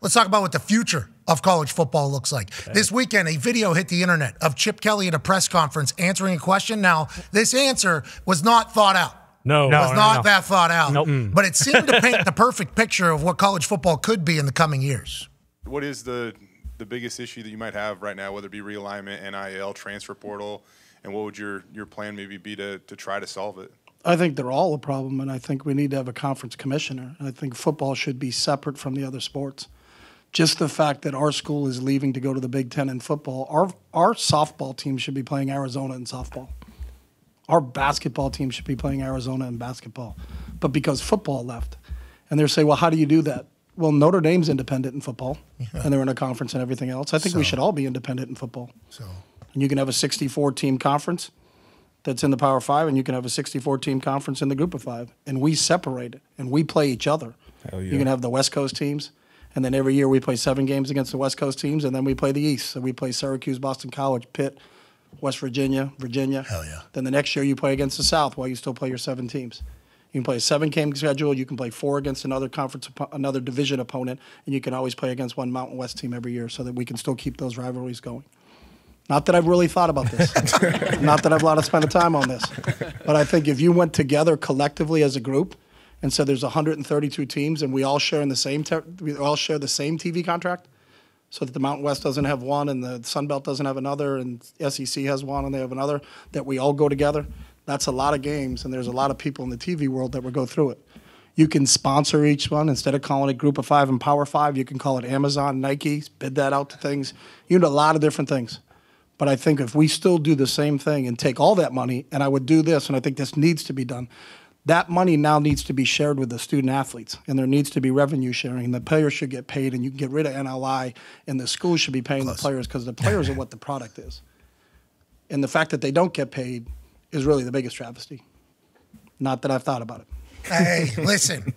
Let's talk about what the future of college football looks like. Okay. This weekend, a video hit the internet of Chip Kelly at a press conference answering a question. Now, this answer was not thought out. No, that thought out. Nope. But it seemed to paint the perfect picture of what college football could be in the coming years. What is the biggest issue that you might have right now, whether it be realignment, NIL, transfer portal, and what would your plan maybe be to try to solve it? I think they're all a problem, and I think we need to have a conference commissioner. I think football should be separate from the other sports. Just the fact that our school is leaving to go to the Big Ten in football, our softball team should be playing Arizona in softball. Our basketball team should be playing Arizona in basketball. But because football left, and they're saying, well, how do you do that? Well, Notre Dame's independent in football, and they're in a conference and everything else. I think we should all be independent in football. And you can have a 64-team conference that's in the Power 5, and you can have a 64-team conference in the Group of 5. And we separate it, and we play each other. Hell yeah. You can have the West Coast teams, and then every year we play 7 games against the West Coast teams, and then we play the East. So we play Syracuse, Boston College, Pitt, West Virginia. Hell yeah. Then the next year you play against the South while you still play your 7 teams. You can play a 7-game schedule. You can play 4 against another conference, another division opponent, and you can always play against one Mountain West team every year so that we can still keep those rivalries going. Not that I've really thought about this. Not that I've a lot of spent of time on this. But I think if you went together collectively as a group and said there's 132 teams and we all share in the same we all share the same TV contract, so that the Mountain West doesn't have one and the Sun Belt doesn't have another and SEC has one and they have another, that we all go together, that's a lot of games, and there's a lot of people in the TV world that would go through it. You can sponsor each one. Instead of calling it Group of 5 and Power 5, you can call it Amazon, Nike, bid that out to things. You can do a lot of different things. But I think if we still do the same thing and take all that money, and I would do this, and I think this needs to be done, that money now needs to be shared with the student athletes, and there needs to be revenue sharing, and the players should get paid, and you can get rid of NLI, and the schools should be paying the players because the players are what the product is. And the fact that they don't get paid is really the biggest travesty. Not that I've thought about it. Hey, listen,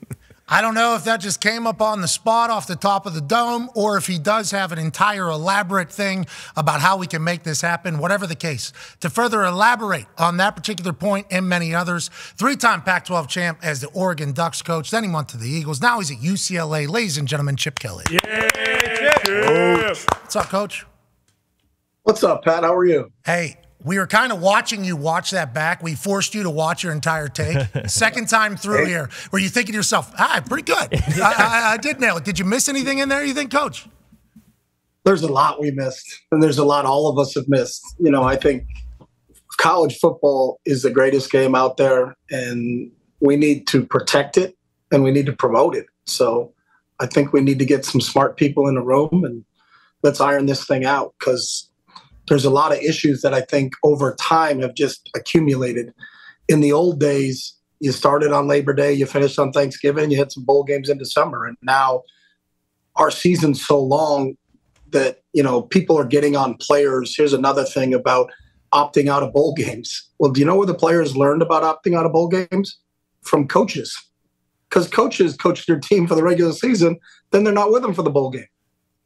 I don't know if that just came up on the spot off the top of the dome or if he does have an entire elaborate thing about how we can make this happen, whatever the case. To further elaborate on that particular point and many others, 3-time Pac-12 champ as the Oregon Ducks coach, then he went to the Eagles. Now he's at UCLA. Ladies and gentlemen, Chip Kelly. Yeah, Chip. What's up, Coach? What's up, Pat? How are you? Hey, we were kind of watching you watch that back. We forced you to watch your entire take. Second time through here, were you thinking to yourself, pretty good. I did nail it. Did you miss anything in there, you think, Coach? There's a lot we missed, and there's a lot all of us have missed. You know, I think college football is the greatest game out there, and we need to protect it, and we need to promote it. So I think we need to get some smart people in the room, and let's iron this thing out, because there's a lot of issues that I think over time have just accumulated. In the old days, you started on Labor Day, you finished on Thanksgiving, you hit some bowl games in December. And now our season's so long that, you know, people are getting on players. Here's another thing about opting out of bowl games. Well, do you know where the players learned about opting out of bowl games? From coaches. Because coaches coach their team for the regular season, then they're not with them for the bowl game.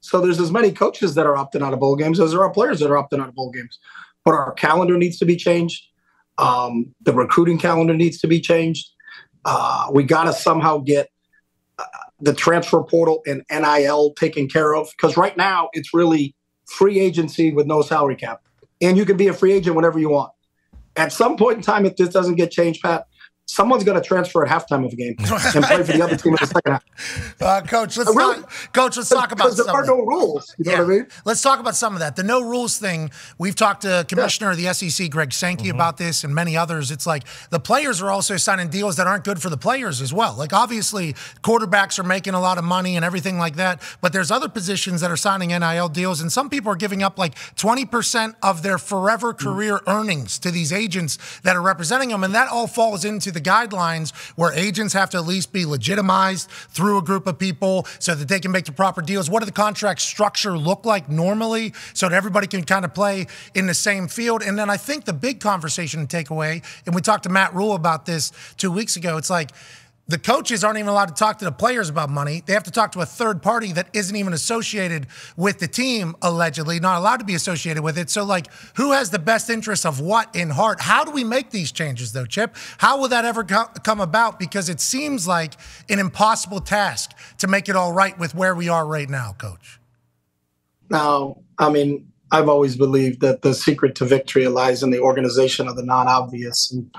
So there's as many coaches that are opting out of bowl games as there are players that are opting out of bowl games. But our calendar needs to be changed. The recruiting calendar needs to be changed. We got to somehow get the transfer portal and NIL taken care of. Because right now it's really free agency with no salary cap. And you can be a free agent whenever you want. At some point in time, if this doesn't get changed, Pat, someone's going to transfer at halftime of a game and play for the other team in the second half. Coach, let's talk about because there are no rules. You know what I mean? Let's talk about some of that. The no rules thing, we've talked to Commissioner of the SEC, Greg Sankey, about this and many others. It's like the players are also signing deals that aren't good for the players as well. Like, obviously, quarterbacks are making a lot of money and everything like that, but there's other positions that are signing NIL deals, and some people are giving up like 20% of their forever career earnings to these agents that are representing them, and that all falls into the guidelines where agents have to at least be legitimized through a group of people so that they can make the proper deals. What do the contract structure look like normally so that everybody can kind of play in the same field? And then I think the big conversation to take away, and we talked to Matt Rule about this 2 weeks ago, it's like the coaches aren't even allowed to talk to the players about money. They have to talk to a third party that isn't even associated with the team, allegedly, not allowed to be associated with it. So, like, who has the best interest of what in heart? How do we make these changes, though, Chip? How will that ever come about? Because it seems like an impossible task to make it all right with where we are right now, Coach. Now, I mean, I've always believed that the secret to victory lies in the organization of the non-obvious. And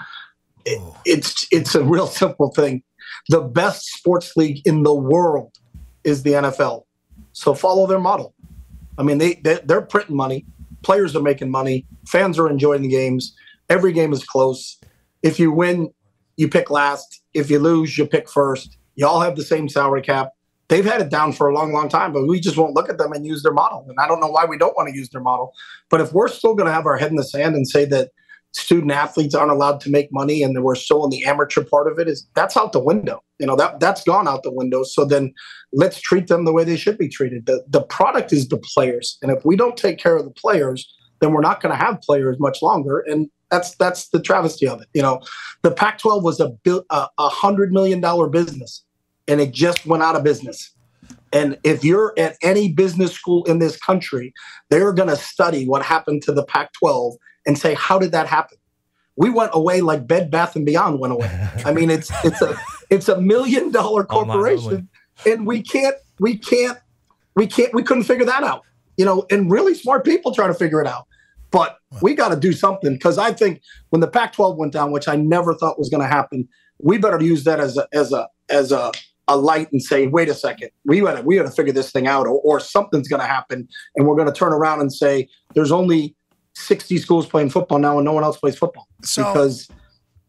it's a real simple thing. The best sports league in the world is the NFL. So follow their model. I mean, they're printing money. Players are making money. Fans are enjoying the games. Every game is close. If you win, you pick last. If you lose, you pick first. You all have the same salary cap. They've had it down for a long, long time, but we just won't look at them and use their model. And I don't know why we don't want to use their model. But if we're still going to have our head in the sand and say that student athletes aren't allowed to make money and we're still in the amateur part of it, that's out the window. You know, that's gone out the window. So then let's treat them the way they should be treated. The product is the players. And if we don't take care of the players, then we're not going to have players much longer. And that's the travesty of it. You know, the Pac-12 was a $100 million business, and it just went out of business. And if you're at any business school in this country, they're going to study what happened to the Pac-12 and say, how did that happen? We went away like Bed Bath & Beyond went away. I mean, it's a $1 million corporation, and we couldn't figure that out. You know, and really smart people try to figure it out. But we got to do something, because I think when the Pac-12 went down, which I never thought was going to happen, we better use that as a light and say, wait a second, we got to figure this thing out, or something's going to happen, and we're going to turn around and say there's only 60 schools playing football now and no one else plays football. So because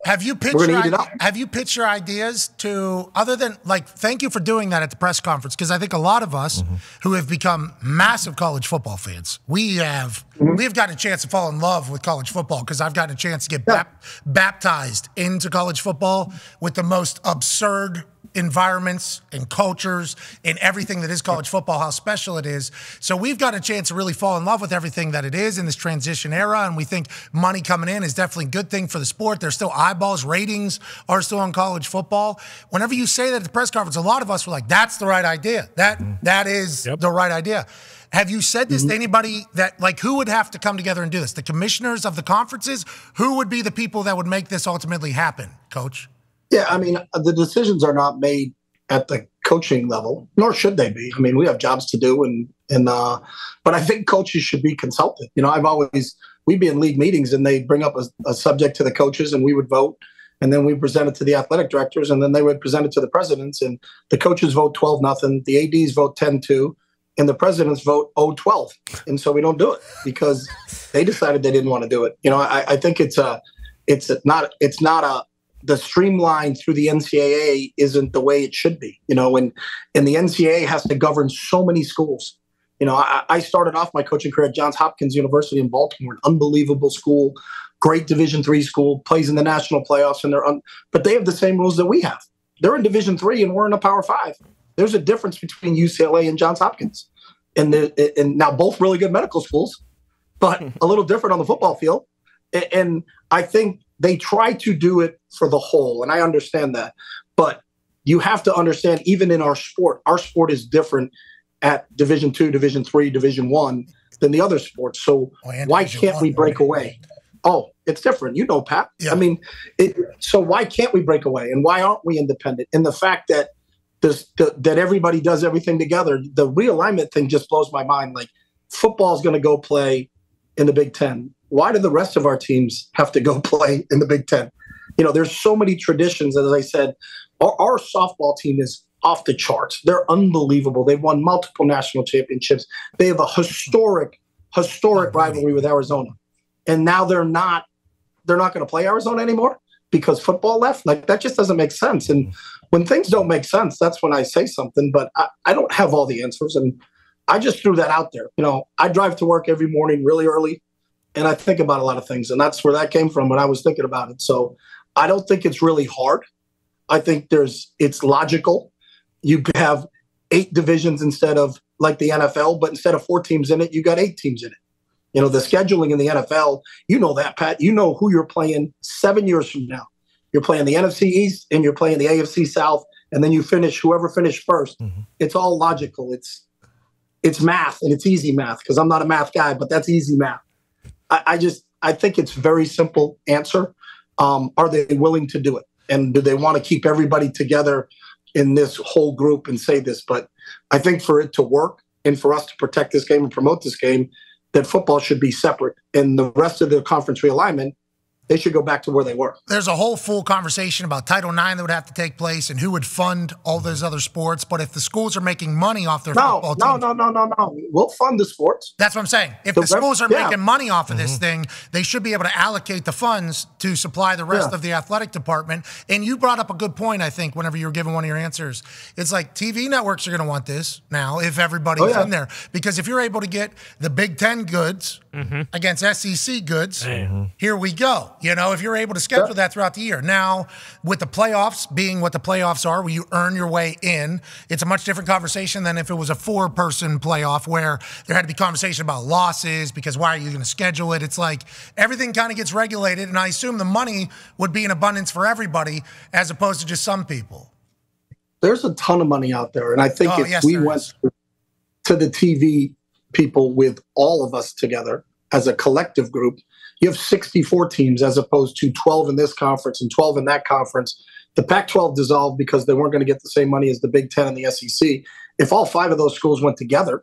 have you pitched your ideas to, other than, like, thank you for doing that at the press conference, because I think a lot of us who have become massive college football fans, we've gotten a chance to fall in love with college football, because I've gotten a chance to get baptized into college football with the most absurd environments and cultures and everything that is college football, how special it is. So we've got a chance to really fall in love with everything that it is in this transition era, and we think money coming in is definitely a good thing for the sport. There's still eyeballs, ratings are still on college football. Whenever you say that at the press conference, a lot of us were like, that's the right idea. That is the right idea. Have you said this to anybody that, like, who would have to come together and do this? The commissioners of the conferences? Who would be the people that would make this ultimately happen, Coach? Yeah, I mean, the decisions are not made at the coaching level, nor should they be. I mean, we have jobs to do, but I think coaches should be consulted. You know, we'd be in league meetings and they bring up a subject to the coaches, and we would vote, and then we present it to the athletic directors, and then they would present it to the presidents, and the coaches vote 12-0, the ADs vote 10-2, and the presidents vote 0-12. And so we don't do it because they decided they didn't want to do it. You know, I think the streamline through the NCAA isn't the way it should be, you know, and the NCAA has to govern so many schools. You know, I started off my coaching career at Johns Hopkins University in Baltimore, an unbelievable school, great Division III school, plays in the national playoffs, and but they have the same rules that we have. They're in Division III and we're in a Power 5. There's a difference between UCLA and Johns Hopkins, and now both really good medical schools, but a little different on the football field. And I think they try to do it for the whole, and I understand that. But you have to understand, even in our sport is different at Division II, Division III, Division I than the other sports. So why can't we break away? Oh, it's different. You know, Pat. Yeah. I mean, so why can't we break away? And why aren't we independent? And the fact that that everybody does everything together, the realignment thing just blows my mind. Like, football is going to go play in the Big Ten. Why do the rest of our teams have to go play in the Big Ten? You know, there's so many traditions. As I said, our softball team is off the charts. They're unbelievable. They've won multiple national championships. They have a historic rivalry with Arizona. And now they're not going to play Arizona anymore because football left. Like, that just doesn't make sense. And when things don't make sense, that's when I say something. But I don't have all the answers. And I just threw that out there. You know, I drive to work every morning really early, and I think about a lot of things. And that's where that came from when I was thinking about it. So I don't think it's really hard. I think it's logical. You have 8 divisions instead of like the NFL, but instead of 4 teams in it, you got 8 teams in it. You know, the scheduling in the NFL, you know that, Pat. You know who you're playing 7 years from now. you're playing the NFC East and you're playing the AFC South, and then you finish whoever finished first. It's all logical. It's math, and it's easy math because I'm not a math guy, but that's easy math. I think it's very simple answer. Are they willing to do it? And do they want to keep everybody together in this whole group and say this? But I think for it to work and for us to protect this game and promote this game, that football should be separate. And the rest of the conference realignment, they should go back to where they were. There's a whole full conversation about Title IX that would have to take place and who would fund all those other sports. But if the schools are making money off their football teams. No. We'll fund the sports. That's what I'm saying. If the schools are making money off of this thing, they should be able to allocate the funds to supply the rest of the athletic department. And you brought up a good point, I think, whenever you were giving one of your answers. It's like TV networks are going to want this now if everybody's in there. Because if you're able to get the Big Ten goods against SEC goods, here we go. You know, if you're able to schedule that throughout the year. Now, with the playoffs being what the playoffs are, where you earn your way in, it's a much different conversation than if it was a 4-person playoff where there had to be conversation about losses because why are you going to schedule it? It's like everything kind of gets regulated, and I assume the money would be in abundance for everybody as opposed to just some people. There's a ton of money out there, and I think if we went to the TV people with all of us together as a collective group, you have 64 teams as opposed to 12 in this conference and 12 in that conference. The Pac-12 dissolved because they weren't going to get the same money as the Big Ten and the SEC. If all 5 of those schools went together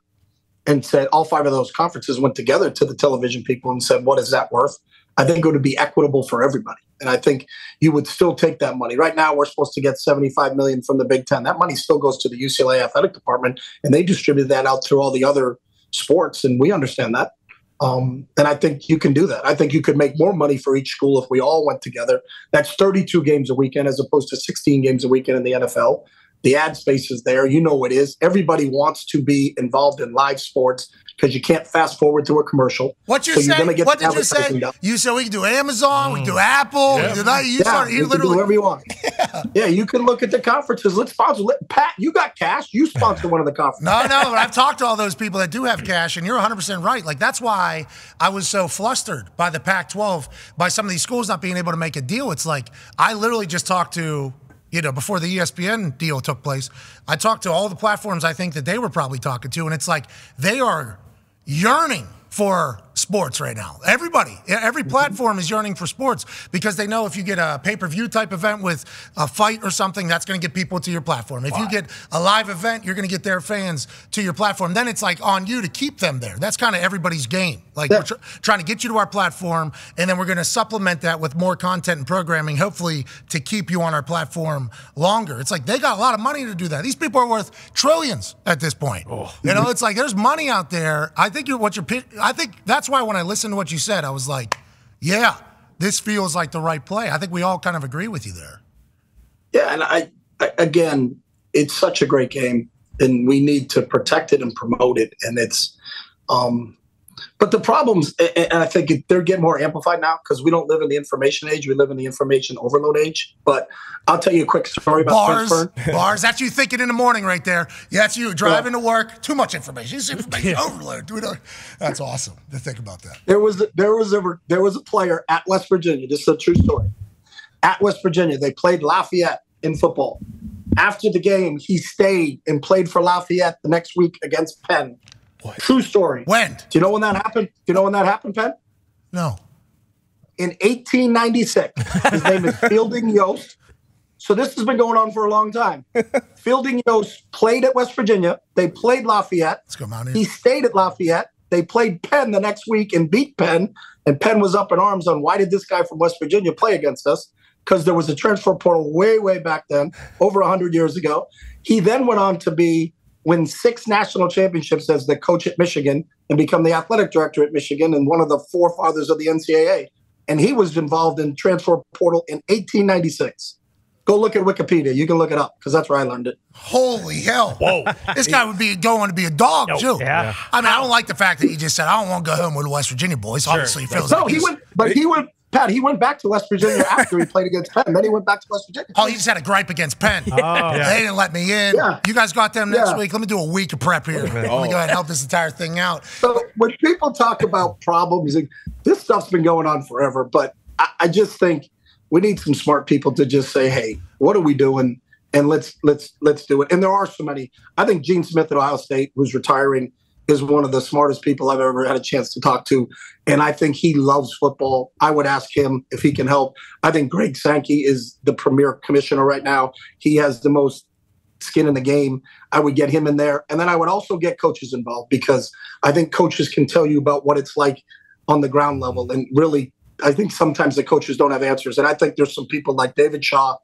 and said all 5 of those conferences went together to the television people and said, what is that worth? I think it would be equitable for everybody. And I think you would still take that money. Right now, we're supposed to get $75 million from the Big Ten. That money still goes to the UCLA athletic department, and they distribute that out through all the other sports, and we understand that. And I think you can do that. I think you could make more money for each school if we all went together. That's 32 games a weekend as opposed to 16 games a weekend in the NFL. The ad space is there. You know it is. Everybody wants to be involved in live sports because you can't fast forward to a commercial. What you say? What did you say? You said we can do Amazon, we can do Apple, we can do that. You can do whatever you want. Yeah, you can look at the conferences. Let's sponsor. Pat, you got cash. You sponsor one of the conferences. No, but I've talked to all those people that do have cash, and you're 100% right. Like, that's why I was so flustered by the Pac-12, by some of these schools not being able to make a deal. It's like, I literally just talked to, before the ESPN deal took place, I talked to all the platforms I think that they were probably talking to, and it's like they are yearning for sports right now. Every platform is yearning for sports because they know if you get a pay-per-view type event with a fight or something, that's going to get people to your platform. If you get a live event, you're going to get their fans to your platform. Then it's like on you to keep them there. That's kind of everybody's game. Like we're trying to get you to our platform, and then we're going to supplement that with more content and programming, hopefully to keep you on our platform longer. It's like they got a lot of money to do that. These people are worth trillions at this point. It's like there's money out there. I think that's why when I listened to what you said, I was like, yeah, this feels like the right play. I think we all kind of agree with you there. Yeah, and I again, it's such a great game, and we need to protect it and promote it. And it's, but the problems, and I think they're getting more amplified now because we don't live in the information age. We live in the information overload age. But I'll tell you a quick story about bars. That's you thinking in the morning right there. Yeah, that's you driving to work. Too much information. It's information overload. That's awesome to think about that. There was a player at West Virginia. This is a true story. At West Virginia, they played Lafayette in football. After the game, he stayed and played for Lafayette the next week against Penn. What? True story. When? Do you know when that happened? Penn? No. In 1896. His name is Fielding Yost. So this has been going on for a long time. Fielding Yost played at West Virginia. They played Lafayette. Let's go, Mountaineers. He stayed at Lafayette. They played Penn the next week and beat Penn. And Penn was up in arms on why did this guy from West Virginia play against us? Because there was a transfer portal way, way back then, over 100 years ago. He then went on to win 6 national championships as the coach at Michigan and become the athletic director at Michigan and one of the forefathers of the NCAA. And he was involved in transfer portal in 1896. Go look at Wikipedia. You can look it up because that's where I learned it. Holy hell. Whoa. This guy would be going to be a dog, too. Yeah. I mean, I don't like the fact that he just said, I don't want to go home with the West Virginia boys. Obviously, he feels like he went back to West Virginia after he played against Penn. Then he went back to West Virginia. Oh, he just had a gripe against Penn. They didn't let me in. Yeah. You guys got them next week. Let me do a week of prep here. Let me go ahead and help this entire thing out. So when people talk about problems, this stuff's been going on forever. But I just think We need some smart people to just say, hey, what are we doing? And let's do it. And there are so many. I think Gene Smith at Ohio State, who's retiring, is one of the smartest people I've ever had a chance to talk to. And I think he loves football. I would ask him if he can help. I think Greg Sankey is the premier commissioner right now. He has the most skin in the game. I would get him in there. And then I would also get coaches involved, because I think coaches can tell you about what it's like on the ground level. And really, I think sometimes the coaches don't have answers. And I think there's some people like David Shaw,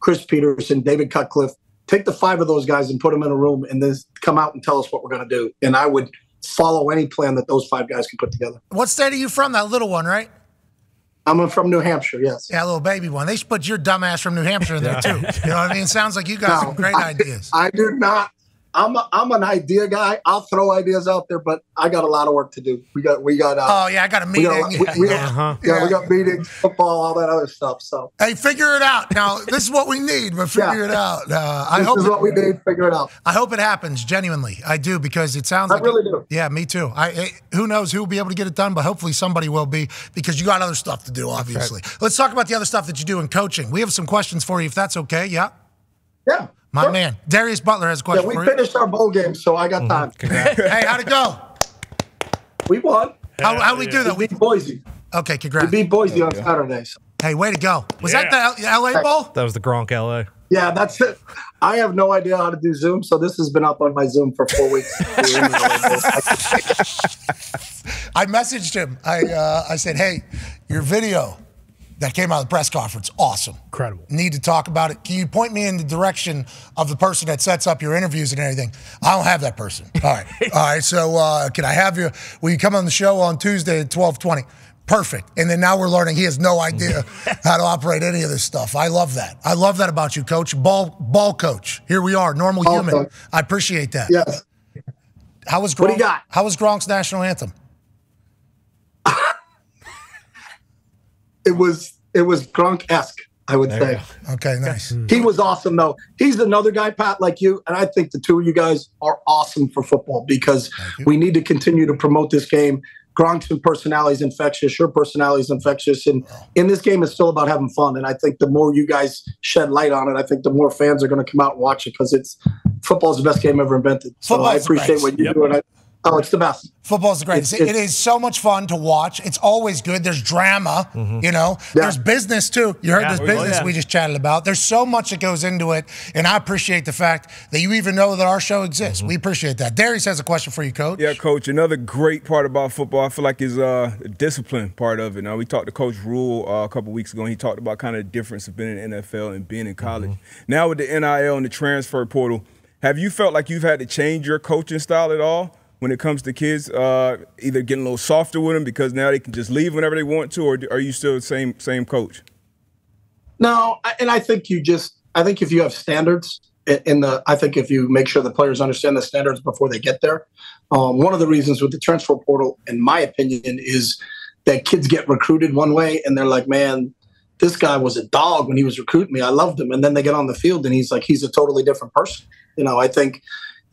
Chris Peterson, David Cutcliffe. Take the 5 of those guys and put them in a room and then come out and tell us what we're going to do. And I would follow any plan that those 5 guys can put together. What state are you from? That little one, right? I'm from New Hampshire, yes. Yeah, little baby one. They should put your dumb ass from New Hampshire in there, too. You know what I mean? Sounds like you got some great ideas. I do not. I'm an idea guy. I'll throw ideas out there, but I got a lot of work to do. We got. Oh yeah, I got a meeting. We got meetings, football, all that other stuff. So hey, figure it out. Now this is what we need, but figure it out. This is what we need. Figure it out. I hope it happens. Genuinely, I do, because it sounds like I really do. Yeah, me too. Who knows who will be able to get it done, but hopefully somebody will be, because you got other stuff to do. Obviously, let's talk about the other stuff that you do in coaching. We have some questions for you, if that's okay. Yeah. Yeah. My man, Darius Butler has a question for you. We finished our bowl game, so I got time. Hey, how'd it go? We won. How'd we do that? We beat Boise. Okay, congrats. We beat Boise on Saturday. So. Hey, way to go. Was that the LA Bowl? That was the Gronk LA. Yeah, that's it. I have no idea how to do Zoom, so this has been up on my Zoom for 4 weeks. I messaged him. I said, hey, your video that came out of the press conference, awesome. Incredible. Need to talk about it. Can you point me in the direction of the person that sets up your interviews and everything? I don't have that person. All right. All right, so can I have you? Will you come on the show on Tuesday at 12:20? Perfect. And then now we're learning he has no idea how to operate any of this stuff. I love that. I love that about you, Coach. Ball coach. Here we are, normal human. Coach. I appreciate that. Yes. How was Gronk? What do you got? How was Gronk's national anthem? It was Gronk-esque, I would say. Okay, nice. He was awesome, though. He's another guy, Pat, like you, and I think the two of you guys are awesome for football, because we need to continue to promote this game. Gronk's personality is infectious. Your personality is infectious. And in this game, it's still about having fun. And I think the more you guys shed light on it, I think the more fans are going to come out and watch it, because football's the best game ever invented. So I appreciate what you're doing. Oh, it's the best. Football's the greatest. It is so much fun to watch. It's always good. There's drama, you know. Yeah. There's business, too. You heard this business we just chatted about. There's so much that goes into it, and I appreciate the fact that you even know that our show exists. We appreciate that. Darius has a question for you, Coach. Yeah, Coach. Another great part about football, I feel like, is the discipline part of it. Now, we talked to Coach Rule a couple weeks ago, and he talked about kind of the difference of being in the NFL and being in college. Now, with the NIL and the transfer portal, have you felt like you've had to change your coaching style at all when it comes to kids, either getting a little softer with them because now they can just leave whenever they want to, or are you still the same coach? No, and I think if you have standards, I think if you make sure the players understand the standards before they get there. One of the reasons with the transfer portal, in my opinion, is that kids get recruited one way and they're like, man, this guy was a dog when he was recruiting me. I loved him. And then they get on the field and he's a totally different person. You know, I think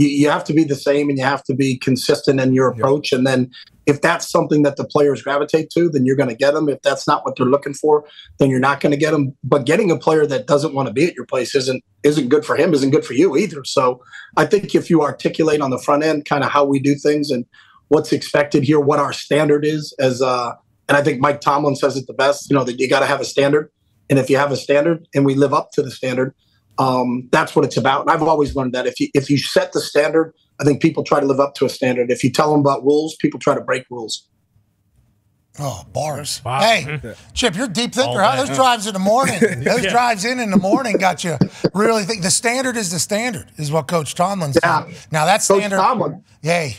you have to be the same and you have to be consistent in your approach. And then if that's something that the players gravitate to, then you're going to get them. If that's not what they're looking for, then you're not going to get them. But getting a player that doesn't want to be at your place isn't good for him, isn't good for you either. So I think if you articulate on the front end kind of how we do things and what's expected here, what our standard is, and I think Mike Tomlin says it the best, you know, that you got to have a standard. And if you have a standard and we live up to the standard, that's what it's about. And I've always learned that if you set the standard, I think people try to live up to a standard. If you tell them about rules, people try to break rules. Oh, bars. Wow. Hey, Chip, you're a deep thinker, huh? Those drives in the morning. Those drives in the morning got you really think. The standard is the standard, is what Coach Tomlin's saying. Now, that standard. Coach Tomlin. Yay.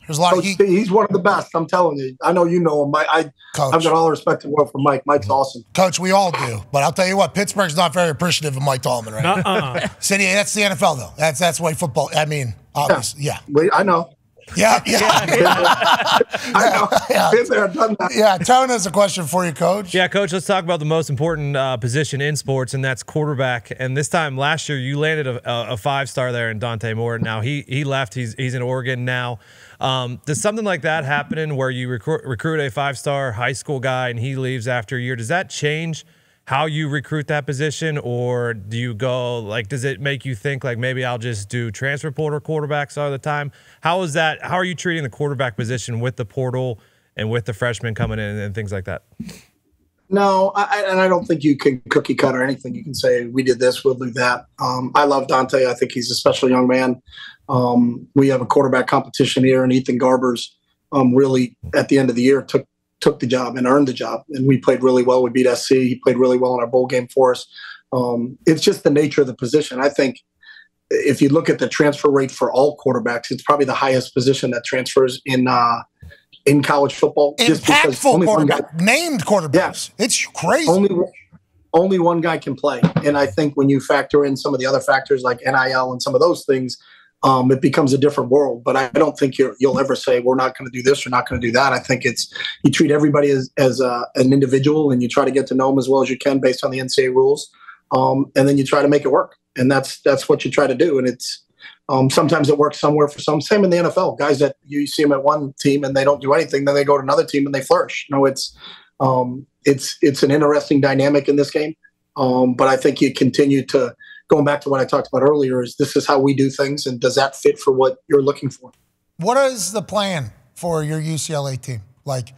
There's a lot he's one of the best. I'm telling you. I know you know him. I've got all the respect in the world for Mike. Mike's awesome. Coach, we all do. But I'll tell you what, Pittsburgh's not very appreciative of Mike Tomlin right now. City, that's the NFL, though. That's the way football. I mean, obviously, yeah. I know. Yeah. I know. Been there, done that. Yeah, Tone has a question for you, Coach. Yeah, Coach, let's talk about the most important position in sports, and that's quarterback. And this time last year, you landed a five-star there in Dante Moore. Now, he left. He's in Oregon now. Does something like that happen where you recruit a five-star high school guy and he leaves after a year? Does that change how you recruit that position, or do you go like, does it make you think like maybe I'll just do transfer portal quarterbacks all the time? How is that? How are you treating the quarterback position with the portal and with the freshmen coming in and things like that? No, I don't think you can cookie cut or anything. You can say we did this, we'll do that. I love Dante. I think he's a special young man. We have a quarterback competition here, and Ethan Garbers really at the end of the year took the job and earned the job. And we played really well. We beat SC. He played really well in our bowl game for us. It's just the nature of the position. I think if you look at the transfer rate for all quarterbacks, it's probably the highest position that transfers in college football. Impactful quarterback, named quarterbacks. Yeah. It's crazy. Only one guy can play. And I think when you factor in some of the other factors like NIL and some of those things, it becomes a different world. But I don't think you'll ever say we're not going to do this or not going to do that. I think you treat everybody as an individual, and you try to get to know them as well as you can based on the NCAA rules, and then you try to make it work. And that's what you try to do. And it's sometimes it works somewhere for some. Same in the NFL. Guys that you see them at one team and they don't do anything, then they go to another team and they flourish. It's an interesting dynamic in this game. But I think you continue to, going back to what I talked about earlier, is this is how we do things, and does that fit for what you're looking for? What is the plan for your UCLA team? Like,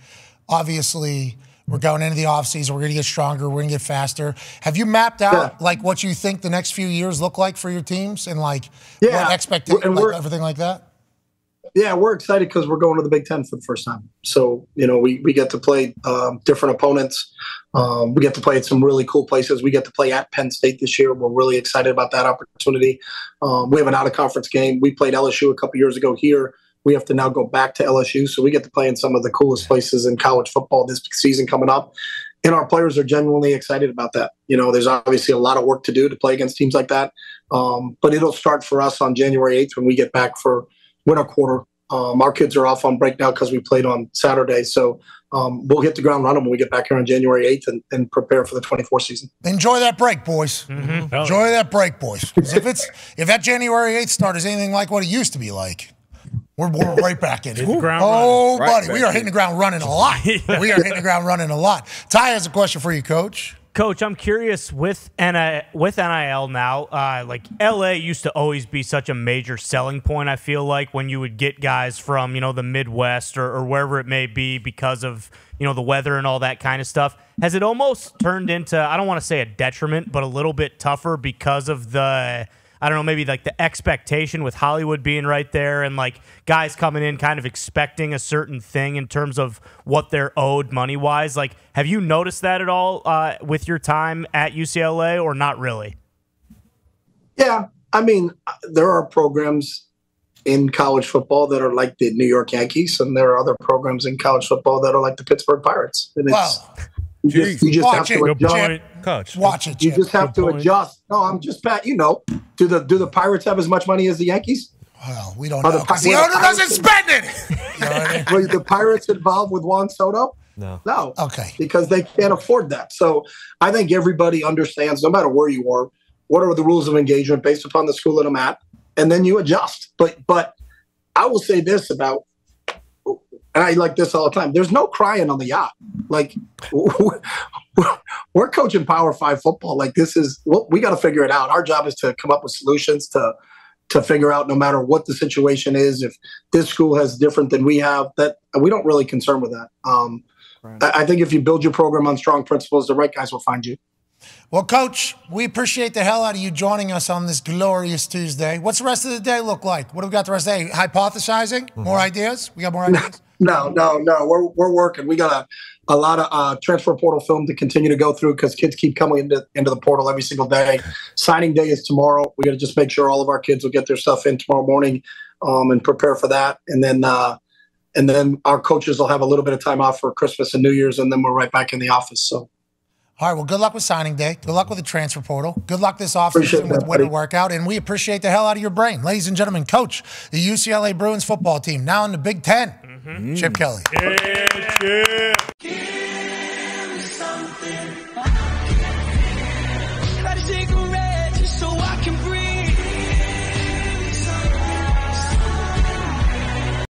obviously, we're going into the offseason. We're going to get stronger. We're going to get faster. Have you mapped out like what you think the next few years look like for your teams and like what expectations, like everything like that? Yeah, we're excited because we're going to the Big Ten for the first time. So, we get to play different opponents. We get to play at some really cool places. We get to play at Penn State this year. We're really excited about that opportunity. We have an out-of-conference game. We played LSU a couple years ago here. We have to now go back to LSU. So we get to play in some of the coolest places in college football this season coming up. And our players are genuinely excited about that. There's obviously a lot of work to do to play against teams like that. But it'll start for us on January 8th when we get back for winter quarter. Our kids are off on break now because we played on Saturday. So we'll hit the ground running when we get back here on January 8th and prepare for the 24 season. Enjoy that break, boys. Mm-hmm. Enjoy that break, boys. Because if that January 8th start is anything like what it used to be like, we're right back in it. Oh, buddy, we are hitting the ground running a lot. We are hitting the ground running a lot. Ty has a question for you, Coach. Coach, I'm curious with NIL now, like LA used to always be such a major selling point, I feel like, when you would get guys from, the Midwest or wherever it may be because of, the weather and all that kind of stuff. Has it almost turned into, I don't want to say a detriment, but a little bit tougher because of the, I don't know, maybe like the expectation with Hollywood being right there and like guys coming in kind of expecting a certain thing in terms of what they're owed money-wise? Like, have you noticed that at all with your time at UCLA or not really? Yeah. I mean, there are programs in college football that are like the New York Yankees, and there are other programs in college football that are like the Pittsburgh Pirates. And it's, you just have to adjust. Coach. Watch it, Jim. You just have to adjust. No, I'm just, Pat, do the Pirates have as much money as the Yankees? Well, we don't know. The owner doesn't spend it. Were the Pirates involved with Juan Soto? No. Okay. Because they can't afford that. So I think everybody understands, no matter where you are, what are the rules of engagement based upon the school that I'm at, and then you adjust. But I will say this about, and I like this all the time, there's no crying on the yacht. Like, we're coaching Power 5 football. Like, we got to figure it out. Our job is to come up with solutions to figure out, no matter what the situation is, if this school has different than we have, that we don't really concern with that. Right. I think if you build your program on strong principles, the right guys will find you. Well, Coach, we appreciate the hell out of you joining us on this glorious Tuesday. What's the rest of the day look like? What do we got the rest of the day? Hypothesizing? More ideas? We got more ideas? No. We're working. We got a lot of transfer portal film to continue to go through because kids keep coming into the portal every single day. Signing day is tomorrow. We got to just make sure all of our kids will get their stuff in tomorrow morning and prepare for that. And then our coaches will have a little bit of time off for Christmas and New Year's, and then we're right back in the office. So. All right, well, good luck with signing day. Good luck with the transfer portal. Good luck this offseason with winter workout. And we appreciate the hell out of your brain. Ladies and gentlemen, Coach, the UCLA Bruins football team, now in the Big Ten. Mm-hmm. Chip Kelly. Yeah, Chip.